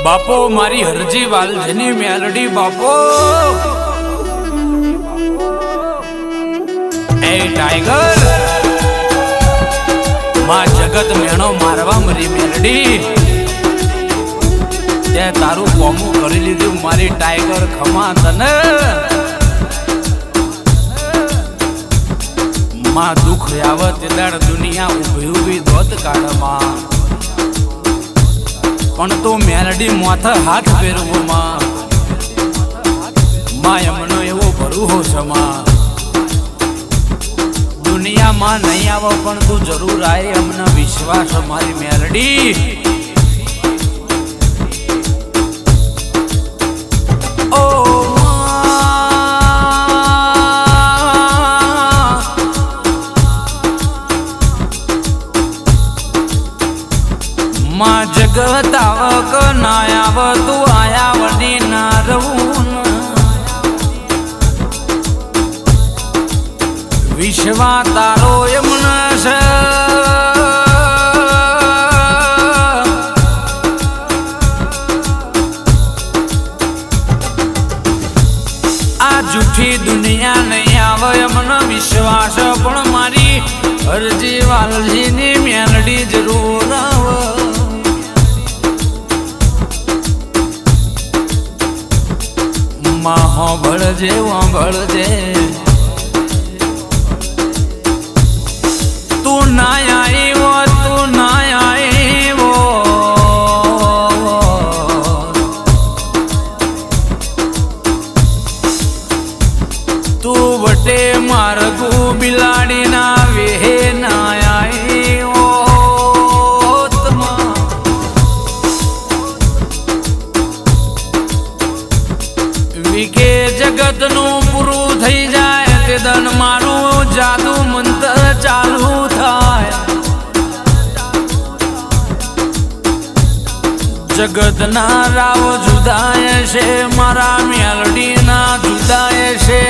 બાપો મારી હરજી વાલજની મેલડી બાપો એ ટાઈગર માં જગત મેણો મારવા મરી મેલડી તે તારું કોમું કરી લીધું મારી ટાઈગર ખમા તને માં દુઃખ આવત દાડ દુનિયા ઉભી ઉભી દોત કાઢમાં પણ તો મેલડી માથે હાથ ફેરવો માં એમનો એવો ભરૂહો સમા દુનિયામાં નહીં આવો પણ તું જરૂર આય અમને વિશ્વાસ મારી મેલડી ઓ માં જગત આવક ના આવ તું આયા વડી ના રહું વિશ્વા તારો એમને છે આ જૂઠી દુનિયા નહીં આવે એમને વિશ્વાસ પણ મારી હરજી વાલજીની મેલડી જરૂર આવે માં હોંભળજે હોંભળજે તું ના આવ્યો તું વટે મારગું બિલાડી ના વેહે ના આવ્યો વિકે જગત નું પૂરું થઈ જાય તે દન મારું જાદુ મંત્ર ચાલુ થાય જગત ના રાવ જુદાય છે મારા મેલડી ના જુદાય છે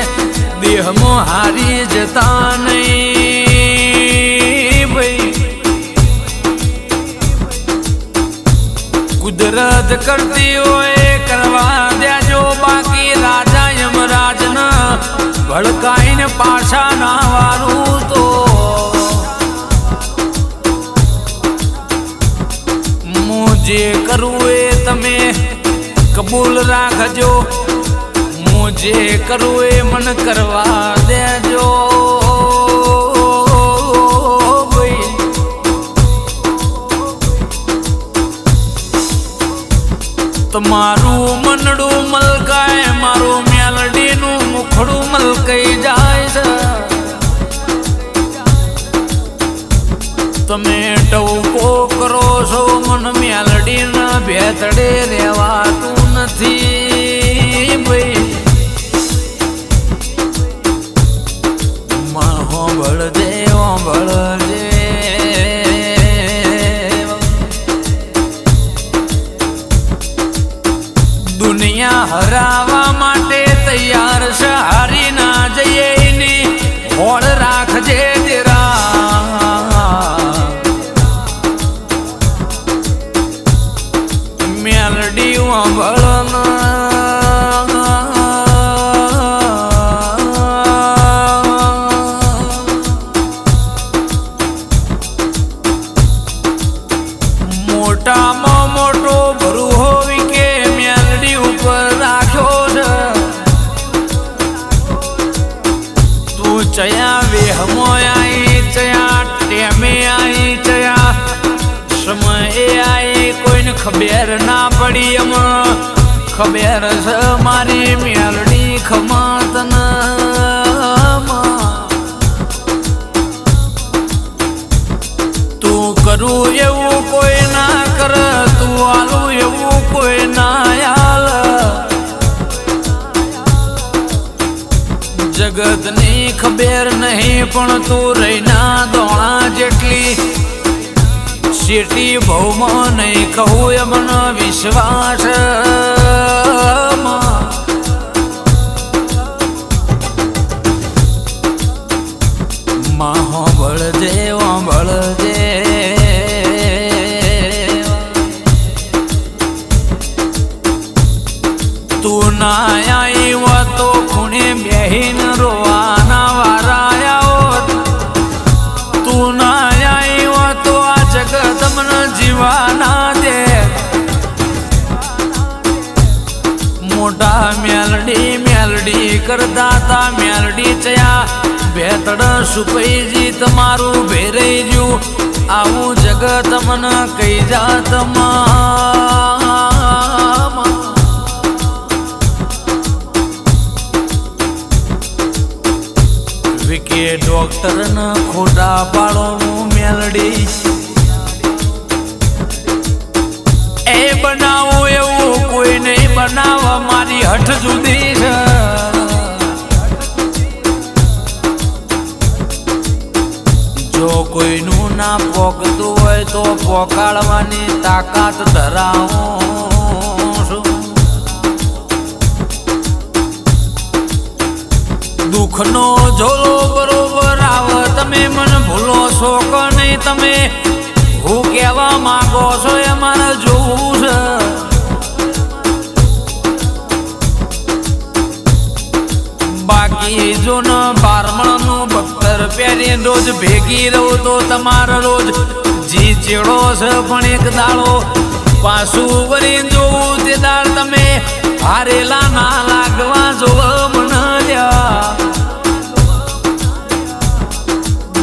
દેહમાં હારી જતા નહીં ભાઈ કુદરત કરતી હોય કરવા દેજો બાકી રાજા યમરાજ ના ભડકાઈને પાછા ના વારું તો હું જે કરું એ તમે કબૂલ રાખજો હું જે કરું એ મન કરવા દેજો તમારું મનડું મલકાય મારું મેલડીનું મુખડું મલકાઈ જાય છે તમે ટવકો કરો છો મન મેલડીને ભેતડે રહેવાતું નથી ભાઈ માં હોંભળજે હોંભળજે દુનિયા હરાવા માટે તૈયાર છે હારી ના જઈએ એની હોળ રાખજે તેરા મેલડી વાંભળ મોટામાં મોટો ભરું હોવી કે મેલડી ઉપર રાખ્યો છે તું ચયા વેહમો આવી ચયા ટેમે આવી ચયા સમયે આવી કોઈને ખબર ના પડી એમ ખબર છે મારી મેલડી ખમાતન તું કરું એવું કોઈ ના કર તું આલું એવું કોઈ ના આલ જગત ની ખબર નહીં પણ તું રહીના દોણા જેટલી શેટી બહુમાં નહીં કહું એમનો વિશ્વાસ માં હોંભળજે હોંભળજે કરતા તા મેલડી ચયા ભેતડ સુપઈજી તમારું ભેરઈ જ્યું આવું જગત મને કઈ જાતમાં વિકે ડોક્ટર ન ખોટા પાડો મેલડી એ બનાવો એવું કોઈ નહીં બનાવવા મારી હઠ જુદી છે જો કોઈનું ના પોકતું હોય તો પોકાળવાની તાકાત ધરાવું છું દુઃખનો ઝોલો બરોબર આવે તમે મને ભૂલો છો કે નહીં તમે હું કહેવા માંગો છો એ મારે જોવું છે બાકી જો ન બારમણનું બખ્તર પહેરી રોજ ભેગી રહું તો તમારો રોજ જી ચેડો છે પણ એક દાડો પાછું વળી જોવું તે દાડ તમે હારેલા ના લાગવા જોવો મને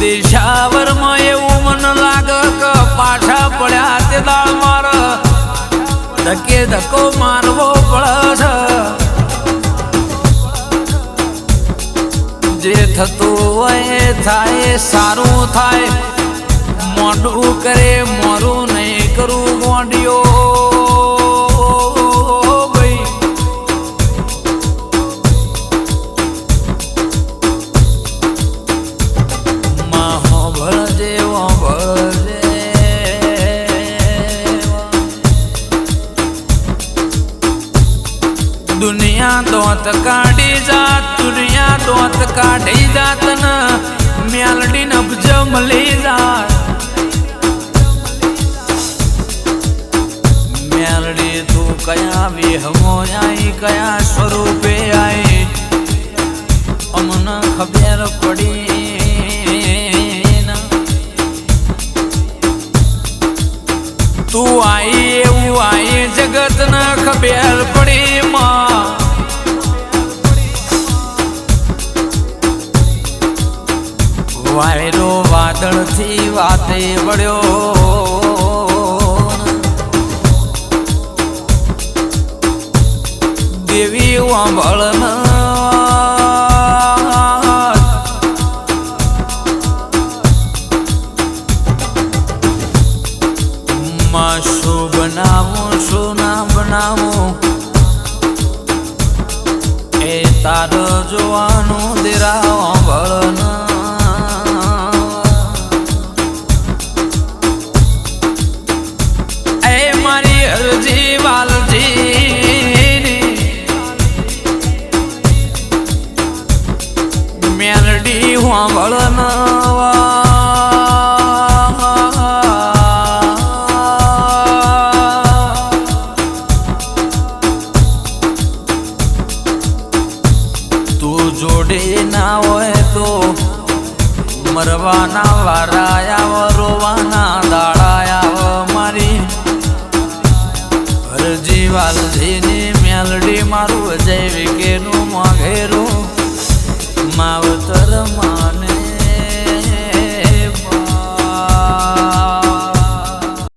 દેશાવરમાં એવું મને લાગે કે પાછા પડ્યા તે દાળ માર ધકે ધક્કો મારવો પડે છે જે થતું હોય થાય સારું થાય મોઢું કરે મોરું નહીં કરું મોઢિયો દુનિયા દોત કાઢી જાત દુનિયા દોત કાઢી જાત ન મેલડી નબજ મળી જાત મેલડી તું કયા વિહમો આઈ કયા સ્વરૂપે આઈ અમન ખબર પડી તું આઈ એવું આઈ જગત ન ખબર પડી વાયરો વાદળ થી વાતે વળ્યો દેવી વાંભળ માં શું બનાવું શું ના બનાવું એ તારો જોવાનું દેરા વાંભળ મેલડી વાંભળ તું જોડે ના હોય તો મરવાના વારા આવ રોવાના દાડા આવ મારી હરજી વાલજીની મેલડી મારું જય વિકેનું મોઘેરું